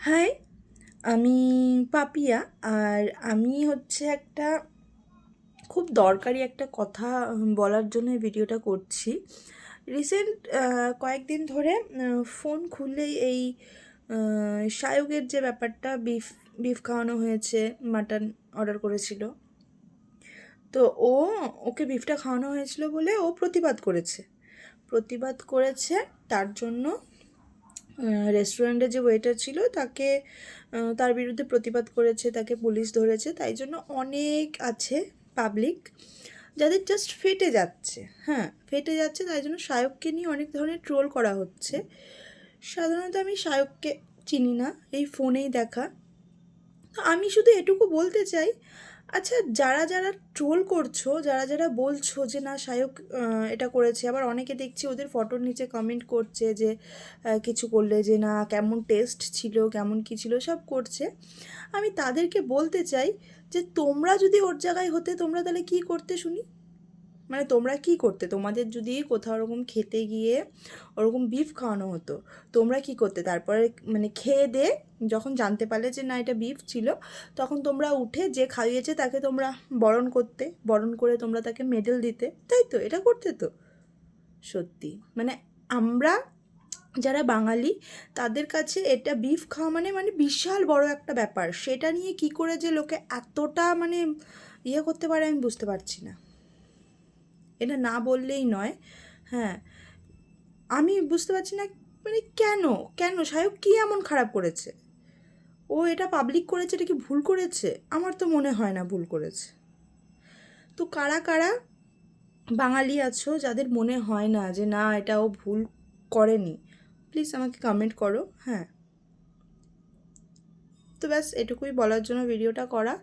High, আমি পাপিয়া। আর আমি হচ্ছে একটা খুব দরকারি একটা কথা বলার জন্য এই ভিডিওটা করছি। রিসেন্ট কয়েকদিন ধরে ফোন খুললেই এই সায়কের যে ব্যাপারটা, বিফ বিফ খাওয়ানো হয়েছে, মাটন অর্ডার করেছিল। তো ওকে বিফটা খাওয়ানো হয়েছিল বলে ও প্রতিবাদ করেছে। তার জন্য রেস্টুরেন্টে যে ওয়েটার ছিল তাকে তার বিরুদ্ধে প্রতিবাদ করেছে, তাকে পুলিশ ধরেছে। তাই জন্য অনেক আছে পাবলিক যাদের জাস্ট ফেটে যাচ্ছে, হ্যাঁ ফেটে যাচ্ছে। তাই জন্য শায়ককে নিয়ে অনেক ধরনের ট্রোল করা হচ্ছে। সাধারণত আমি শায়ককে চিনি না, এই ফোনেই দেখা। তো আমি শুধু এটুকু বলতে চাই, আচ্ছা যারা যারা ট্রোল করছো, যারা যারা বলছো যে না শায়ক এটা করেছে, আবার অনেকে দেখছি ওদের ফটোর নিচে কমেন্ট করছে যে কিছু করলে যে না কেমন টেস্ট ছিল, কেমন কী ছিল, সব করছে। আমি তাদেরকে বলতে চাই যে তোমরা যদি ওর জায়গায় হতে তোমরা তাহলে কী করতে শুনি? মানে তোমরা কী করতে? তোমাদের যদি কোথাও ওরকম খেতে গিয়ে ওরকম বিফ খাওয়ানো হতো, তোমরা কী করতে? তারপরে মানে খেয়ে দিয়ে যখন জানতে পারলে যে না এটা বিফ ছিল, তখন তোমরা উঠে যে খাইয়েছে তাকে তোমরা বরণ করতে, বরণ করে তোমরা তাকে মেডেল দিতে, তাই তো? এটা করতে তো। সত্যি মানে আমরা যারা বাঙালি তাদের কাছে এটা বিফ খাওয়া মানে মানে বিশাল বড় একটা ব্যাপার। সেটা নিয়ে কী করে যে লোকে এতটা মানে করতে পারে আমি বুঝতে পারছি না। এটা না বললেই নয়। হ্যাঁ, আমি বুঝতে পারছি না মানে কেন কেন শায়ক কী এমন খারাপ করেছে? ও এটা পাবলিক করেছে, এটা কি ভুল করেছে? আমার তো মনে হয় না ভুল করেছে। তো কারা কারা বাঙালি আছো যাদের মনে হয় না যে না এটা ও ভুল করেনি, প্লিজ আমাকে কমেন্ট করো। হ্যাঁ, তো ব্যাস এটুকুই বলার জন্য ভিডিওটা করা।